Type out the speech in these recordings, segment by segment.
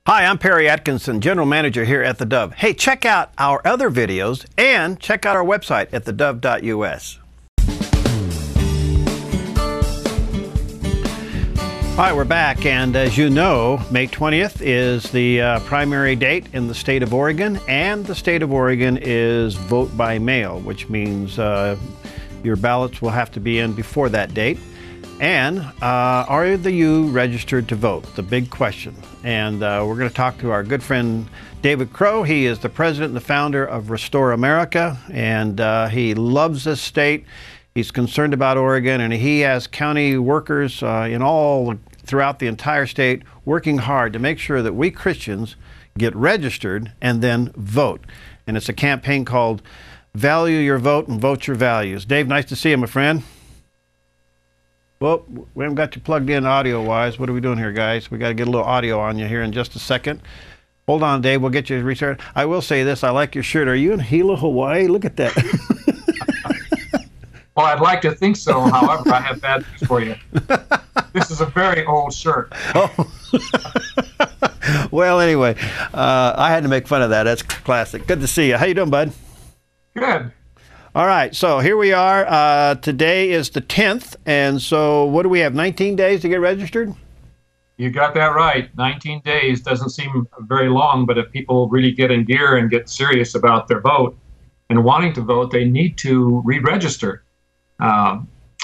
Hi, I'm Perry Atkinson, General Manager here at theDove. Hey, check out our other videos and check out our website at thedove.us. All right, we're back, and as you know, May 20th is the primary date in the state of Oregon, and the state of Oregon is vote by mail, which means your ballots will have to be in before that date. And are you registered to vote? The big question. And we're going to talk to our good friend David Crowe. He is the president and the founder of Restore America, and he loves this state. He's concerned about Oregon, and he has county workers throughout the entire state working hard to make sure that we Christians get registered and then vote. And it's a campaign called Value Your Vote and Vote Your Values. Dave, nice to see you, my friend. Well, we haven't got you plugged in audio-wise. What are we doing here, guys? We got to get a little audio on you here in just a second. Hold on, Dave. We'll get you restarted. I will say this. I like your shirt. Are you in Hilo, Hawaii? Look at that. Well, I'd like to think so. However, I have bad news for you. This is a very old shirt. Oh. Well, anyway, I had to make fun of that. That's classic. Good to see you. How you doing, bud? Good. All right, so here we are. Today is the 10th, and so what do we have, 19 days to get registered? You got that right. 19 days doesn't seem very long, but if people really get in gear and get serious about their vote and wanting to vote, they need to re-register. A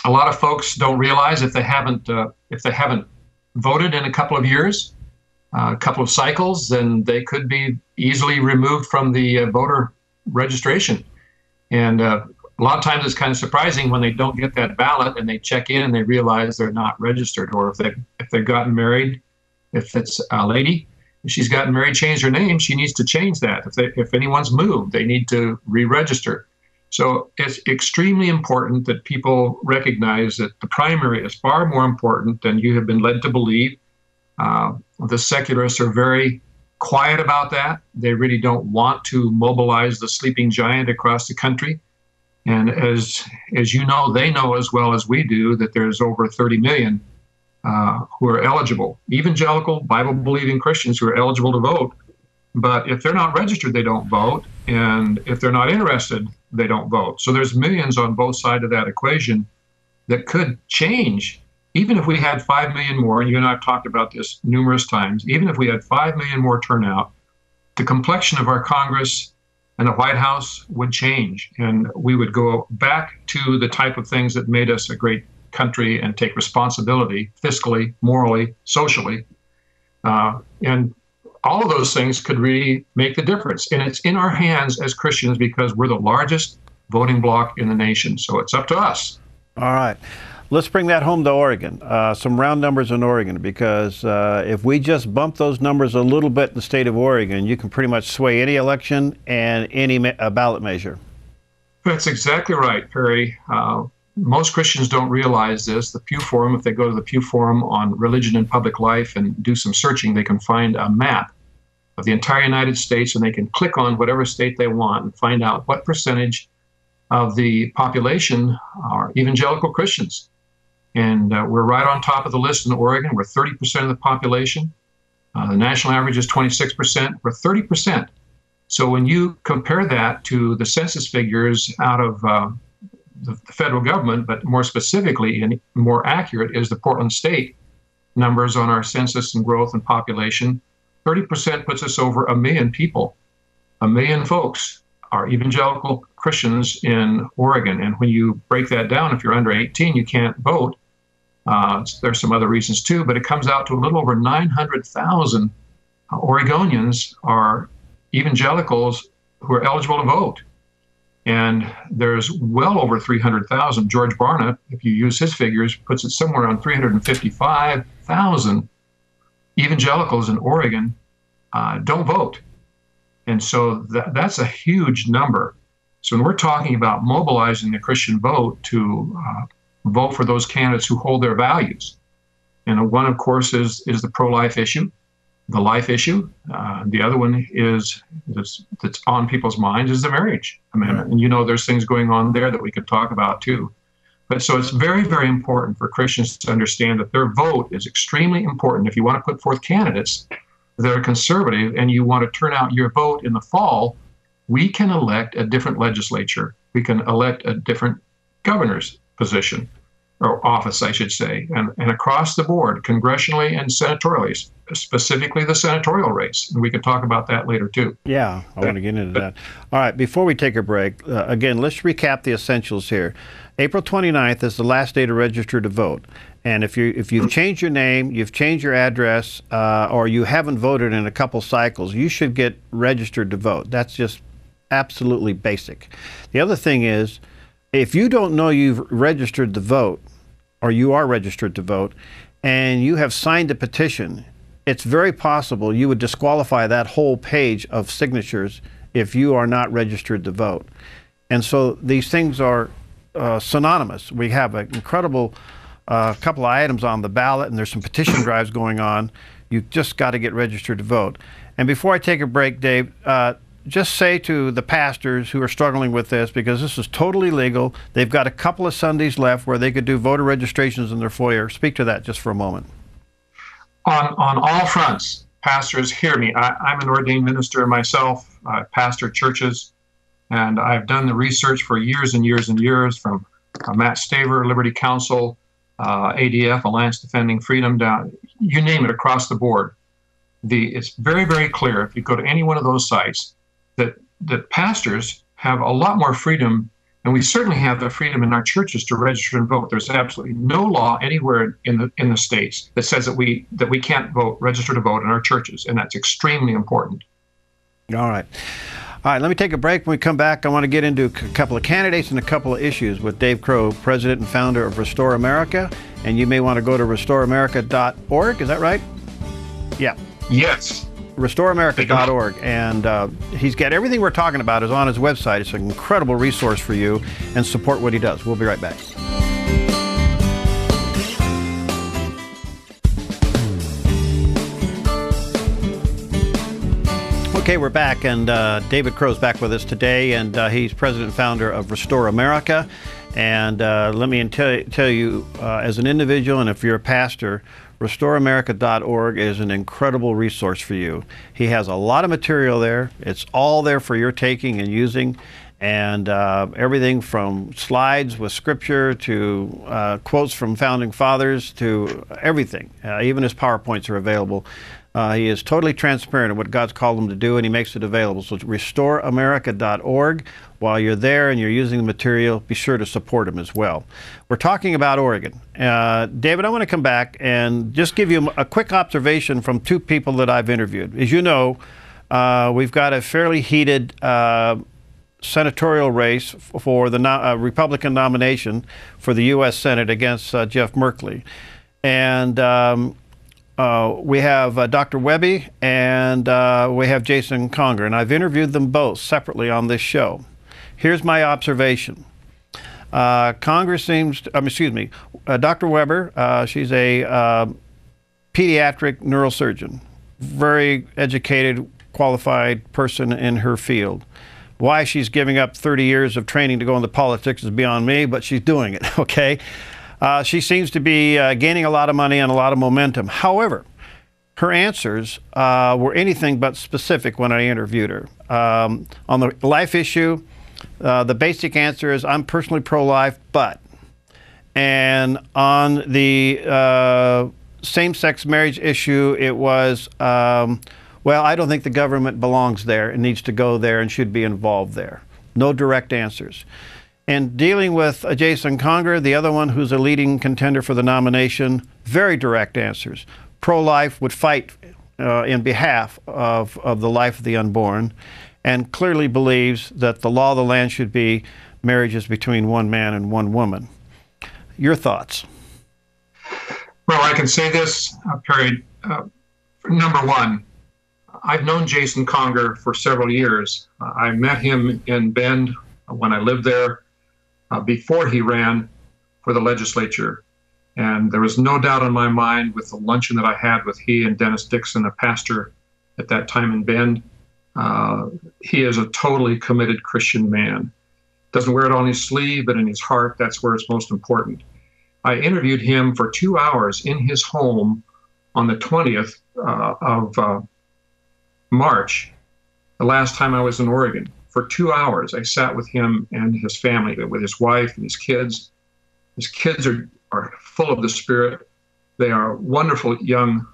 lot of folks don't realize if they haven't voted in a couple of years, a couple of cycles, then they could be easily removed from the voter registration. And a lot of times it's kind of surprising when they don't get that ballot and they check in and they realize they're not registered. Or if they've gotten married, if it's a lady, if she's gotten married, changed her name, she needs to change that. If anyone's moved, they need to re-register. So it's extremely important that people recognize that the primary is far more important than you have been led to believe. The secularists are very quiet about that. They really don't want to mobilize the sleeping giant across the country. And as you know, they know as well as we do that there's over 30 million who are eligible, evangelical, Bible-believing Christians who are eligible to vote. But if they're not registered, they don't vote. And if they're not interested, they don't vote. So there's millions on both sides of that equation that could change. Even if we had 5 million more, and you and I have talked about this numerous times, even if we had 5 million more turnout, the complexion of our Congress and the White House would change. And we would go back to the type of things that made us a great country and take responsibility fiscally, morally, socially. And all of those things could really make the difference. And it's in our hands as Christians because we're the largest voting bloc in the nation. So it's up to us. All right. Let's bring that home to Oregon, some round numbers in Oregon, because if we just bump those numbers a little bit in the state of Oregon, you can pretty much sway any election and any ballot measure. That's exactly right, Perry. Most Christians don't realize this. The Pew Forum, if they go to the Pew Forum on religion and public life and do some searching, they can find a map of the entire United States, and they can click on whatever state they want and find out what percentage of the population are evangelical Christians. And we're right on top of the list in Oregon. We're 30% of the population. The national average is 26%. We're 30%. So when you compare that to the census figures out of the federal government, but more specifically and more accurate is the Portland State numbers on our census and growth and population, 30% puts us over 1 million people. 1 million folks are evangelical Christians in Oregon. And when you break that down, if you're under 18, you can't vote. There's some other reasons too, but it comes out to a little over 900,000 Oregonians are evangelicals who are eligible to vote. And there's well over 300,000. George Barna, if you use his figures, puts it somewhere around 355,000 evangelicals in Oregon don't vote. And so that's a huge number. So when we're talking about mobilizing the Christian vote to vote for those candidates who hold their values, and one, of course, is the pro-life issue, the life issue. The other one that's on people's minds is the marriage amendment. And you know there's things going on there that we could talk about too. But so it's very, very important for Christians to understand that their vote is extremely important. If you want to put forth candidates that are conservative and you want to turn out your vote in the fall, we can elect a different legislature. We can elect a different governor's position, or office, I should say, and across the board, congressionally and senatorially, specifically the senatorial race. And we can talk about that later, too. Yeah, I want to get into that. All right, before we take a break, again, let's recap the essentials here. April 29th is the last day to register to vote. And if you've changed your name, you've changed your address, or you haven't voted in a couple cycles, you should get registered to vote. That's just absolutely basic. The other thing is, if you don't know you've registered to vote, or you are registered to vote, and you have signed a petition, it's very possible you would disqualify that whole page of signatures if you are not registered to vote. And so these things are synonymous. We have an incredible couple of items on the ballot, and there's some petition drives going on. You've just got to get registered to vote. And before I take a break, Dave, just say to the pastors who are struggling with this, because this is totally legal, they've got a couple of Sundays left where they could do voter registrations in their foyer. Speak to that just for a moment. On all fronts, pastors, hear me. I'm an ordained minister myself. I pastor churches, and I've done the research for years and years and years, from Matt Staver, Liberty Counsel, ADF, Alliance Defending Freedom, down, you name it, across the board. It's very, very clear, if you go to any one of those sites, that pastors have a lot more freedom, and we certainly have the freedom in our churches to register and vote. There's absolutely no law anywhere in the states that says that we can't register to vote in our churches, and that's extremely important. All right. All right, let me take a break. When we come back, I want to get into a couple of candidates and a couple of issues with Dave Crowe, president and founder of Restore America. And you may want to go to restoreamerica.org. Is that right? Yeah. Yes. restoreamerica.org, and he's got everything we're talking about is on his website. It's an incredible resource for you, and support what he does. We'll be right back. Okay, we're back, and David Crowe's back with us today, and he's president and founder of Restore America. And let me tell you, as an individual, and if you're a pastor, restoreamerica.org is an incredible resource for you. He has a lot of material there. It's all there for your taking and using, and everything from slides with scripture to quotes from founding fathers to everything. Even his PowerPoints are available. He is totally transparent in what God's called him to do, and he makes it available. So it's restoreamerica.org. While you're there and you're using the material, be sure to support him as well. We're talking about Oregon. David, I want to come back and just give you a quick observation from two people that I've interviewed. As you know, we've got a fairly heated senatorial race for the Republican nomination for the U.S. Senate against Jeff Merkley. And we have Dr. Webby and we have Jason Conger, and I've interviewed them both separately on this show. Here's my observation. Dr. Weber, she's a pediatric neurosurgeon, very educated, qualified person in her field. Why she's giving up 30 years of training to go into politics is beyond me, but she's doing it, okay? She seems to be gaining a lot of money and a lot of momentum. However, her answers were anything but specific when I interviewed her. On the life issue, the basic answer is, I'm personally pro-life, but. And on the same-sex marriage issue, it was, well, I don't think the government belongs there and needs to go there and should be involved there. No direct answers. And dealing with Jason Conger, the other one who's a leading contender for the nomination, very direct answers. Pro-life, would fight in behalf of the life of the unborn, and clearly believes that the law of the land should be marriages between one man and one woman. Your thoughts? Well, I can say this, Perry. Number one, I've known Jason Conger for several years. I met him in Bend when I lived there before he ran for the legislature. And there was no doubt in my mind with the luncheon that I had with he and Dennis Dixon, a pastor at that time in Bend. He is a totally committed Christian man. Doesn't wear it on his sleeve, but in his heart, that's where it's most important. I interviewed him for 2 hours in his home on the 20th of March, the last time I was in Oregon. For 2 hours, I sat with him and his family, with his wife and his kids. His kids are full of the Spirit. They are wonderful young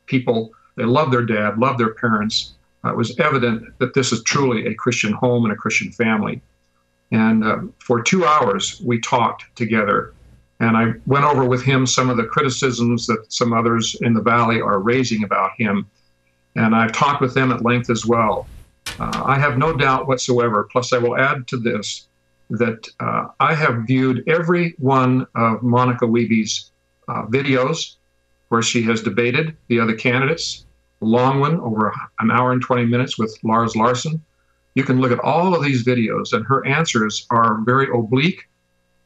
people. They love their dad, love their parents. It was evident that this is truly a Christian home and a Christian family. And for 2 hours, we talked together. And I went over with him some of the criticisms that some others in the Valley are raising about him. And I've talked with them at length as well. I have no doubt whatsoever, plus I will add to this, that I have viewed every one of Monica Weeby's videos where she has debated the other candidates, a long one, over an hour and 20 minutes with Lars Larson. You can look at all of these videos, and her answers are very oblique.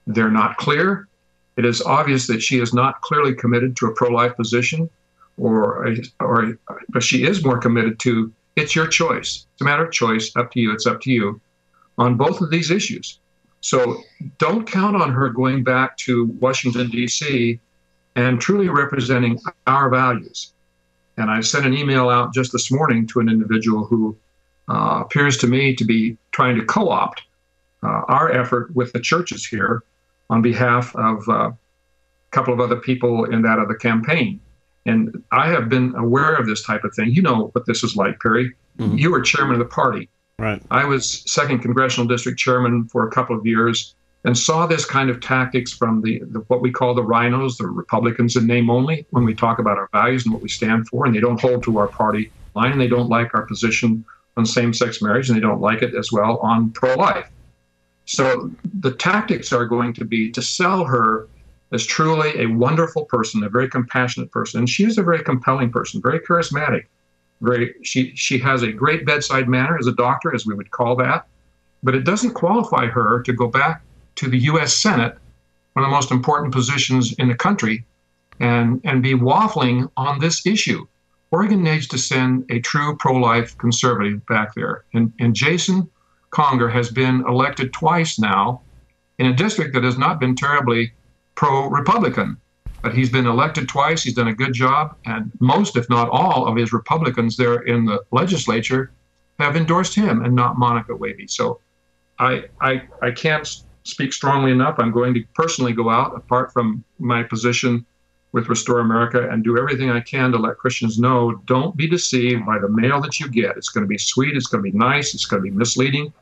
They're not clear. It is obvious that she is not clearly committed to a pro-life position, but she is more committed to, it's your choice. It's a matter of choice, up to you, it's up to you, on both of these issues. So don't count on her going back to Washington, D.C. and truly representing our values. And I sent an email out just this morning to an individual who appears to me to be trying to co-opt our effort with the churches here on behalf of a couple of other people in that other campaign. And I have been aware of this type of thing. You know what this is like, Perry. Mm-hmm. You were chairman of the party. Right. I was 2nd Congressional District Chairman for a couple of years and saw this kind of tactics from the what we call the rhinos, the Republicans in name only, when we talk about our values and what we stand for, and they don't hold to our party line, and they don't like our position on same-sex marriage, and they don't like it as well on pro-life. So the tactics are going to be to sell her as truly a wonderful person, a very compassionate person. And she is a very compelling person, very charismatic. She has a great bedside manner as a doctor, as we would call that. But it doesn't qualify her to go back to the U.S. Senate, one of the most important positions in the country, and be waffling on this issue. Oregon needs to send a true pro-life conservative back there. And Jason Conger has been elected twice now in a district that has not been terribly pro-Republican. But he's been elected twice. He's done a good job. And most, if not all, of his Republicans there in the legislature have endorsed him and not Monica Weeby. So I can't speak strongly enough. I'm going to personally go out, apart from my position with Restore America, and do everything I can to let Christians know, don't be deceived by the mail that you get. It's going to be sweet. It's going to be nice. It's going to be misleading.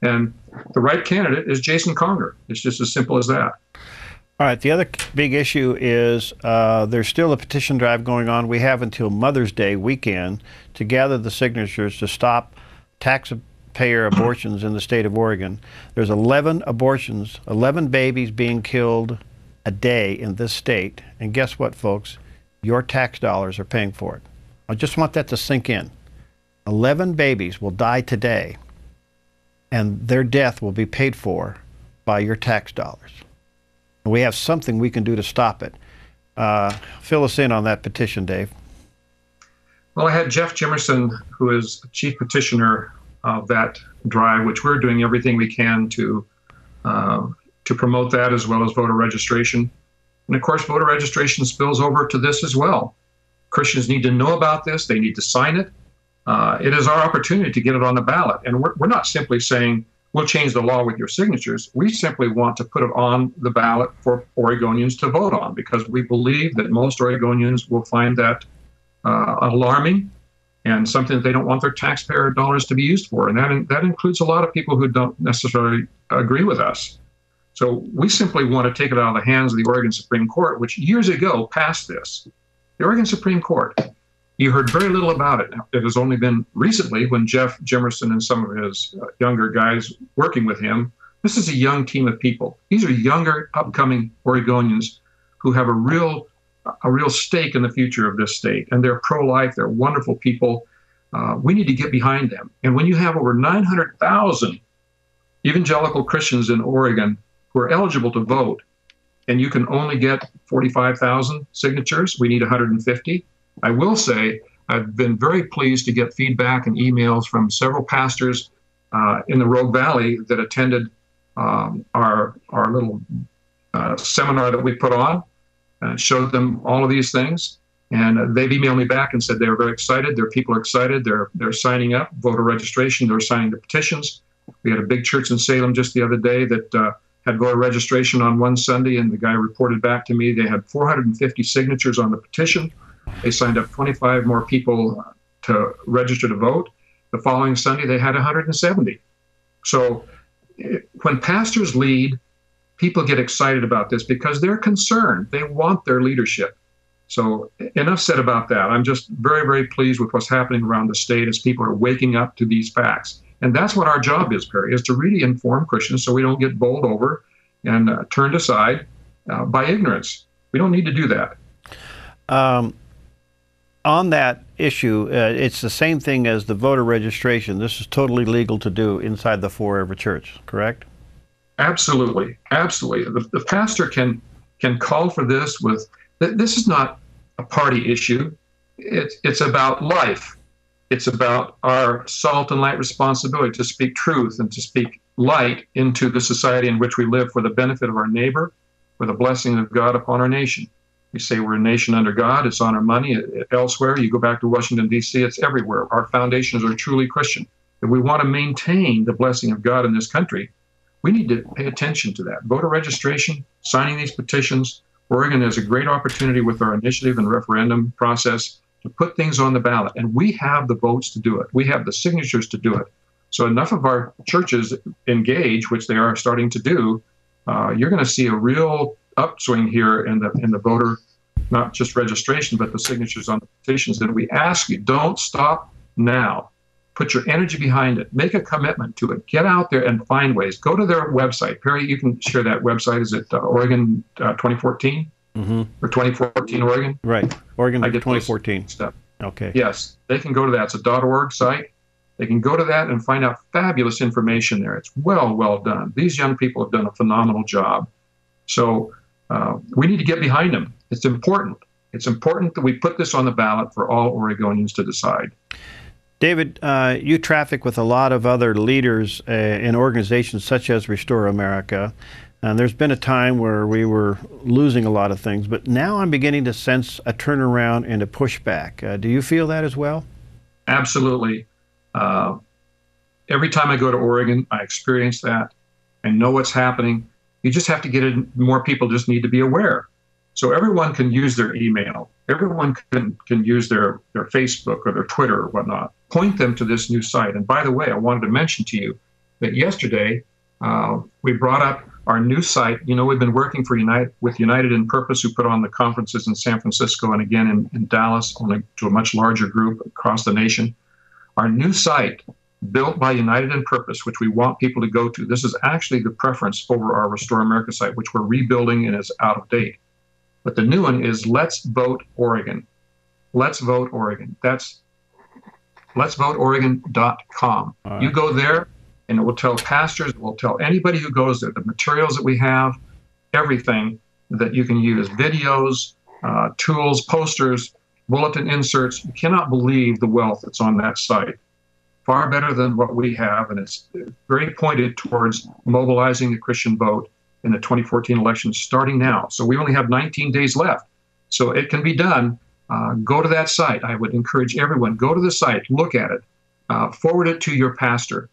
And the right candidate is Jason Conger. It's just as simple as that. All right. The other big issue is there's still a petition drive going on. We have until Mother's Day weekend to gather the signatures to stop taxpayer abortions in the state of Oregon. There's 11 abortions, 11 babies being killed a day in this state. And guess what, folks? Your tax dollars are paying for it. I just want that to sink in. 11 babies will die today, and their death will be paid for by your tax dollars. We have something we can do to stop it. Fill us in on that petition, Dave. Well, I had Jeff Jimerson, who is chief petitioner of that drive, which we're doing everything we can to promote that, as well as voter registration. And of course, voter registration spills over to this as well. Christians need to know about this. They need to sign it. It is our opportunity to get it on the ballot. And we're not simply saying, we'll change the law with your signatures. We simply want to put it on the ballot for Oregonians to vote on, because we believe that most Oregonians will find that alarming and something that they don't want their taxpayer dollars to be used for. And that includes a lot of people who don't necessarily agree with us. So we simply want to take it out of the hands of the Oregon Supreme Court, which years ago passed this. The Oregon Supreme Court. You heard very little about it. It has only been recently when Jeff Jimerson and some of his younger guys working with him. This is a young team of people. These are younger, upcoming Oregonians who have a real stake in the future of this state. And they're pro-life. They're wonderful people. We need to get behind them. And when you have over 900,000 evangelical Christians in Oregon who are eligible to vote, and you can only get 45,000 signatures, we need 150. I will say I've been very pleased to get feedback and emails from several pastors in the Rogue Valley that attended our little seminar that we put on, showed them all of these things. And they've emailed me back and said they were very excited. Their people are excited. They're signing up, voter registration. They're signing the petitions. We had a big church in Salem just the other day that had voter registration on one Sunday, and the guy reported back to me they had 450 signatures on the petition. They signed up 25 more people to register to vote. The following Sunday, they had 170. So when pastors lead, people get excited about this because they're concerned. They want their leadership. So enough said about that. I'm just very, very pleased with what's happening around the state as people are waking up to these facts. And that's what our job is, Perry, is to really inform Christians so we don't get bowled over and turned aside by ignorance. We don't need to do that. On that issue, it's the same thing as the voter registration. This is totally legal to do inside the four of a church, correct? Absolutely. Absolutely. The pastor can call for this with, this is not a party issue. It's about life. It's about our salt and light responsibility to speak truth and to speak light into the society in which we live for the benefit of our neighbor, for the blessing of God upon our nation. We say we're a nation under God. It's on our money. Elsewhere, you go back to Washington, D.C., it's everywhere. Our foundations are truly Christian. If we want to maintain the blessing of God in this country, we need to pay attention to that. Voter registration, signing these petitions. Oregon has a great opportunity with our initiative and referendum process to put things on the ballot. And we have the votes to do it. We have the signatures to do it. So enough of our churches engage, which they are starting to do, you're going to see a real upswing here in the voter, not just registration, but the signatures on the petitions. And we ask you, don't stop now. Put your energy behind it. Make a commitment to it. Get out there and find ways. Go to their website. Perry, you can share that website. Is it Oregon 2014? Mm-hmm. Or 2014 Oregon? Right. Oregon 2014. Stuff. Okay. Yes. They can go to that. It's a .org site. They can go to that and find out fabulous information there. It's well done. These young people have done a phenomenal job. So we need to get behind them. It's important. It's important that we put this on the ballot for all Oregonians to decide. David, you traffic with a lot of other leaders in organizations such as Restore America, and there's been a time where we were losing a lot of things, but now I'm beginning to sense a turnaround and a pushback. Do you feel that as well? Absolutely. Every time I go to Oregon, I experience that. I know what's happening. You just have to get in. More people just need to be aware. So everyone can use their email. Everyone can use their Facebook or their Twitter or whatnot. Point them to this new site. And by the way, I wanted to mention to you that yesterday we brought up our new site. You know, we've been working with United in Purpose, who put on the conferences in San Francisco and again in Dallas, only to a much larger group across the nation. Our new site, built by United in Purpose, which we want people to go to. This is actually the preference over our Restore America site, which we're rebuilding and is out of date. But the new one is Let's Vote Oregon. Let's Vote Oregon. That's letsvoteoregon.com. Right. You go there, and it will tell pastors, it will tell anybody who goes there, the materials that we have, everything that you can use, videos, tools, posters, bulletin inserts. You cannot believe the wealth that's on that site. Far better than what we have, and it's very pointed towards mobilizing the Christian vote in the 2014 election starting now. So we only have 19 days left. So it can be done. Go to that site. I would encourage everyone, go to the site, look at it, forward it to your pastor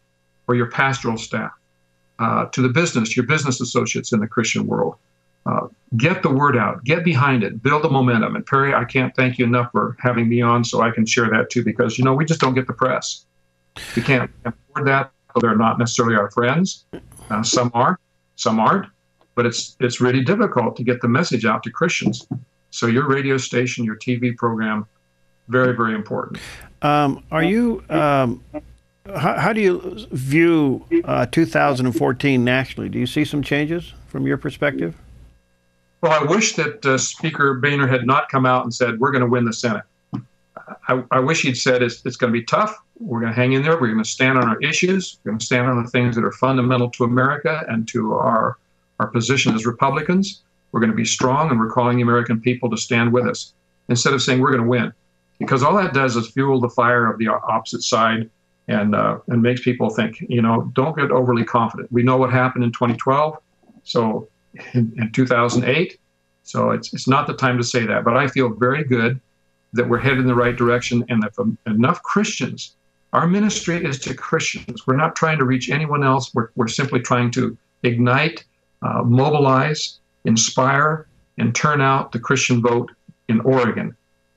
or your pastoral staff, to the business, your business associates in the Christian world. Get the word out, get behind it, build the momentum. And Perry, I can't thank you enough for having me on so I can share that too, because, you know, we just don't get the press. We can't afford that. They're not necessarily our friends. Some are, some aren't. But it's really difficult to get the message out to Christians. So your radio station, your TV program, very, very important. How do you view 2014 nationally? Do you see some changes from your perspective? Well, I wish that Speaker Boehner had not come out and said, we're going to win the Senate. I wish he'd said it's going to be tough. We're going to hang in there. We're going to stand on our issues. We're going to stand on the things that are fundamental to America and to our position as Republicans. We're going to be strong, and we're calling the American people to stand with us instead of saying we're going to win, because all that does is fuel the fire of the opposite side and makes people think, you know, don't get overly confident. We know what happened in 2012, so in 2008. So it's not the time to say that. But I feel very good that we're headed in the right direction, and if enough Christians, our ministry is to Christians. We're not trying to reach anyone else. We're simply trying to ignite, mobilize, inspire, and turn out the Christian vote in Oregon.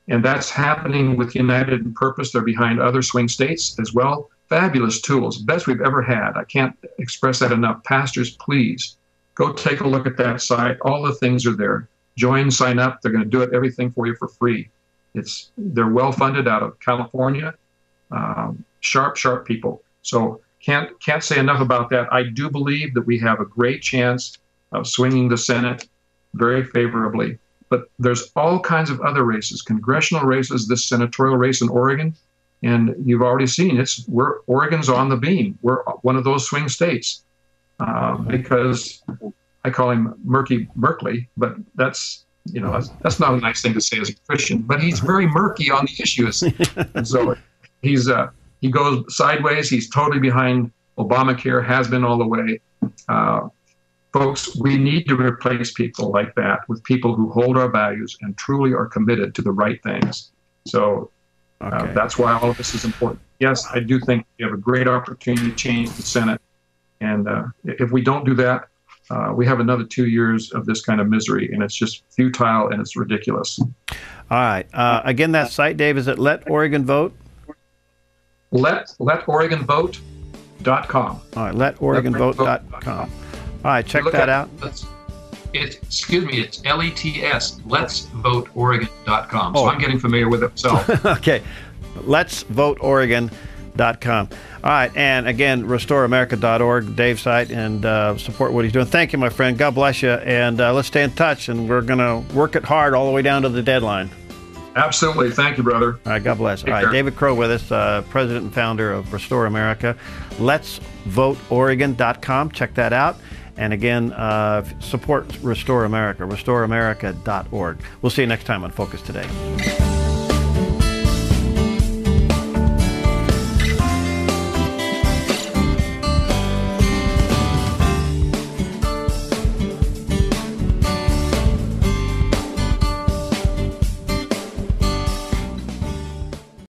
And that's happening with United in Purpose. They're behind other swing states as well. Fabulous tools, best we've ever had. I can't express that enough. Pastors, please go take a look at that site. All the things are there. Join, sign up. They're going to do everything for you for free. They're well funded out of California. Sharp people. So can't say enough about that. I do believe that we have a great chance of swinging the Senate very favorably. But there's all kinds of other races, congressional races, this senatorial race in Oregon, and you've already seen Oregon's on the beam. We're one of those swing states because I call him Merkley, but that's not a nice thing to say as a Christian. But he's very murky on the issues, and so he goes sideways. He's totally behind Obamacare, has been all the way. Folks, we need to replace people like that with people who hold our values and truly are committed to the right things. So that's why all of this is important. Yes, I do think we have a great opportunity to change the Senate. And if we don't do that, we have another 2 years of this kind of misery, and it's just futile and it's ridiculous. All right. Again, that site, Dave, is it Let Oregon Vote? LetOregonVote.com. All right, LetOregonVote.com. All right, check that out. It's LETS, Let'sVoteOregon.com. So I'm getting familiar with it myself. Okay, Let'sVoteOregon.com. All right, and again, RestoreAmerica.org, Dave's site, and support what he's doing. Thank you, my friend. God bless you, and let's stay in touch, and we're going to work it hard all the way down to the deadline. Absolutely. Thank you, brother. All right, God bless. All right, David Crowe with us, president and founder of Restore America. Let'sVoteOregon.com. Check that out. And again, support Restore America, RestoreAmerica.org. We'll see you next time on Focus Today.